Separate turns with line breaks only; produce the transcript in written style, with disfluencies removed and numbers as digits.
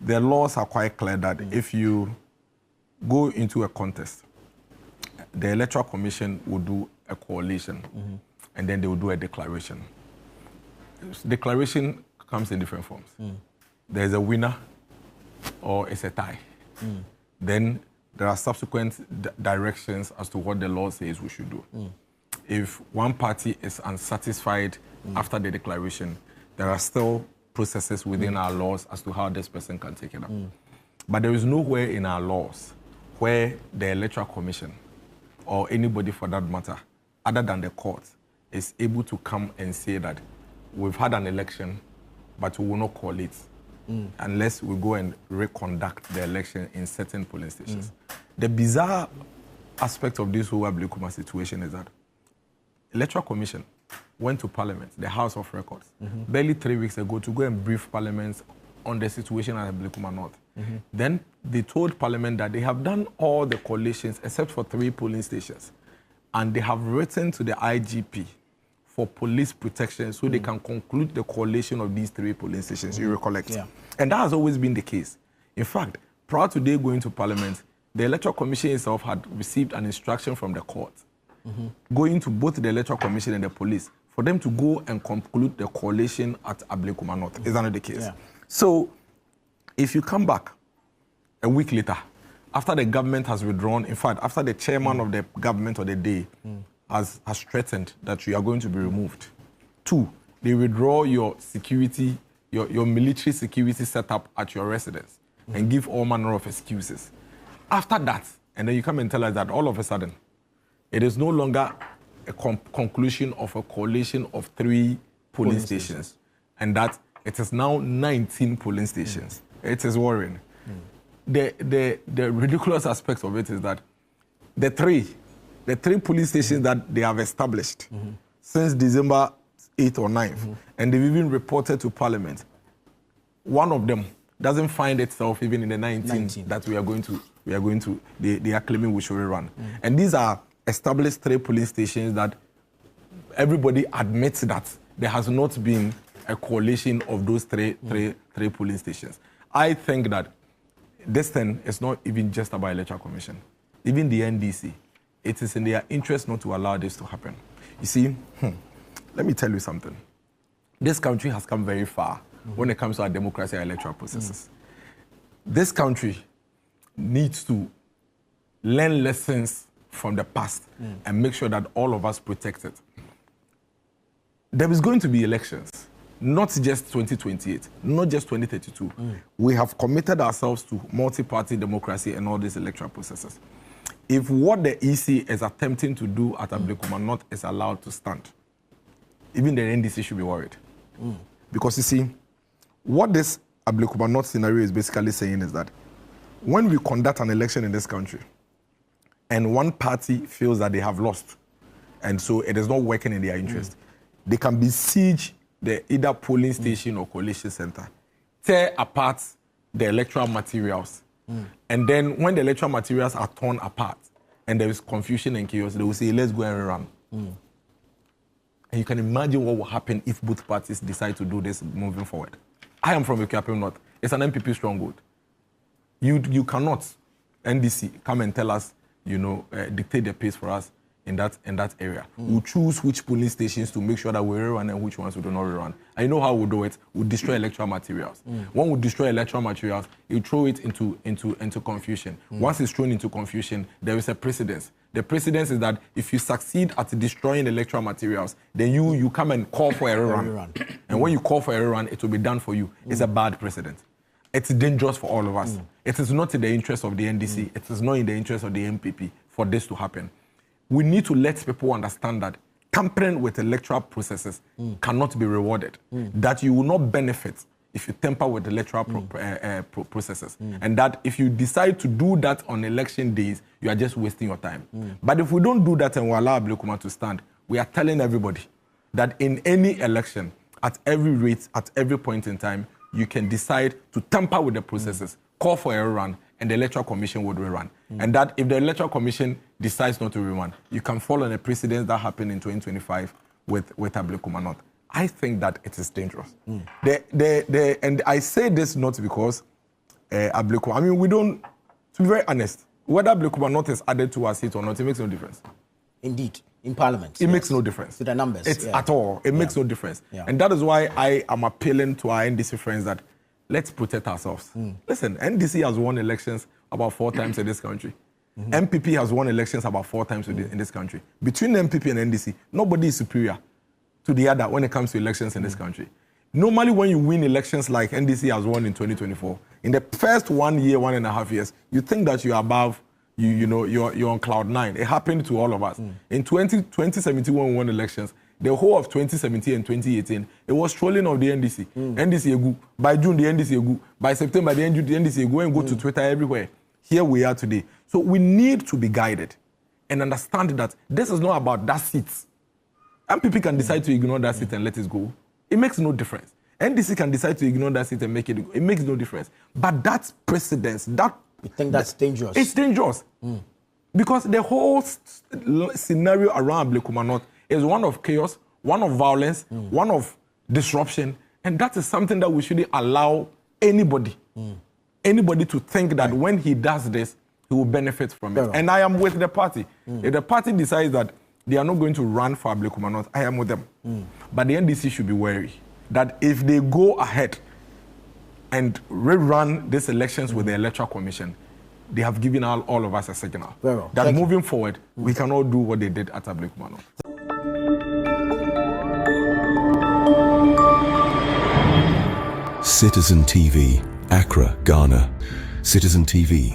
the laws are quite clear that if you go into a contest, the Electoral Commission will do a coalition, and then they will do a declaration. Declaration comes in different forms. There's a winner, or it's a tie. Then there are subsequent directions as to what the law says we should do. If one party is unsatisfied after the declaration, there are still processes within our laws as to how this person can take it up. But there is nowhere in our laws where the Electoral Commission or anybody for that matter, other than the court, is able to come and say that we've had an election, but we will not call it unless we go and reconduct the election in certain polling stations. The bizarre aspect of this whole Ablekuma situation is that Electoral Commission went to Parliament, the House of Records, barely 3 weeks ago to go and brief Parliament on the situation at Ablekuma North. Then they told Parliament that they have done all the collations except for 3 polling stations. And they have written to the IGP for police protection so they can conclude the collation of these 3 polling stations, you recollect. Yeah. And that has always been the case. In fact, prior to they going to Parliament, the Electoral Commission itself had received an instruction from the court going to both the Electoral Commission and the police for them to go and conclude the coalition at Ablekuma North. Is that not the case? Yeah. So, if you come back a week later, after the government has withdrawn, in fact, after the chairman of the government of the day has threatened that you are going to be removed. 2, they withdraw your security, your military security setup at your residence and give all manner of excuses. After that, and then you come and tell us that all of a sudden, it is no longer a conclusion of a coalition of 3 polling stations, and that it is now 19 polling stations. It is worrying. The ridiculous aspect of it is that the three police stations that they have established since December 8th or 9th, and they've even reported to Parliament, one of them doesn't find itself even in the 19 that they are claiming we should rerun. And these are established 3 polling stations that everybody admits that there has not been a coalition of those three polling stations. I think that this thing is not even just about Electoral Commission. Even the NDC, it is in their interest not to allow this to happen. You see, let me tell you something. This country has come very far when it comes to our democracy and electoral processes. This country needs to learn lessons from the past and make sure that all of us protect it. There is going to be elections, not just 2028, not just 2032. We have committed ourselves to multi-party democracy and all these electoral processes. If what the EC is attempting to do at Ablekuma North is allowed to stand, even the NDC should be worried. Because you see, what this Ablekuma North scenario is basically saying is that when we conduct an election in this country and one party feels that they have lost, and so it is not working in their interest, they can besiege the either polling station or coalition center, tear apart the electoral materials, and then when the electoral materials are torn apart and there is confusion and chaos, they will say, let's go and rerun. And you can imagine what will happen if both parties decide to do this moving forward. I am from Ablekuma North. It's an MPP stronghold. You cannot, NDC, come and tell us, dictate the pace for us in that area. We'll choose which polling stations to make sure that we rerun and which ones we do not rerun. I know how we'll do it. We'll destroy electoral materials. When we destroy electoral materials, you throw it into confusion. Once it's thrown into confusion, there is a precedence. The precedence is that if you succeed at destroying electoral materials, then you come and call for a rerun. And when you call for a rerun, it will be done for you. It's a bad precedent. It's dangerous for all of us. It is not in the interest of the NDC. It is not in the interest of the MPP for this to happen. We need to let people understand that tampering with electoral processes cannot be rewarded. That you will not benefit if you tamper with electoral processes. And that if you decide to do that on election days, you are just wasting your time. But if we don't do that and we allow Ablekuma to stand, we are telling everybody that in any election, at every rate, at every point in time, you can decide to tamper with the processes, call for a rerun, and the Electoral Commission would rerun. And that if the Electoral Commission decides not to rerun, you can follow a precedent that happened in 2025 with Ablekuma North. I think that it is dangerous. And I say this not because Ablekuma. I mean, we don't, to be very honest, whether Ablekuma North is added to our seat or not, it makes no difference.
Indeed, in Parliament.
It makes no difference.
To the numbers.
It's at all. It makes no difference. And that is why I am appealing to our NDC friends that let's protect ourselves. Listen, NDC has won elections about 4 times in this country. MPP has won elections about 4 times in this country. Between MPP and NDC, nobody is superior to the other when it comes to elections in this country. Normally, when you win elections like NDC has won in 2024, in the first 1 year, 1.5 years, you think that you're above, you're on cloud 9. It happened to all of us. In 2017, when we won elections, the whole of 2017 and 2018, it was trolling of the NDC. NDC egu. By June, the NDC egu. By September, the NDC egu and go to Twitter everywhere. Here we are today. So we need to be guided and understand that this is not about that seat. MPP can decide to ignore that seat and let it go. It makes no difference. NDC can decide to ignore that seat and make it go. It makes no difference. But that precedence, that...
You think that's dangerous?
It's dangerous. Because the whole scenario around Ablekuma North is one of chaos, one of violence, one of disruption. And that is something that we shouldn't allow anybody to think that when he does this, he will benefit from it. And I am with the party. If the party decides that they are not going to run for Ablekuma North, I am with them. But the NDC should be wary that if they go ahead and rerun these elections with the Electoral Commission, they have given all of us a signal that moving forward, we cannot do what they did at Ablekuma North.
Citizen TV, Accra, Ghana. Citizen TV,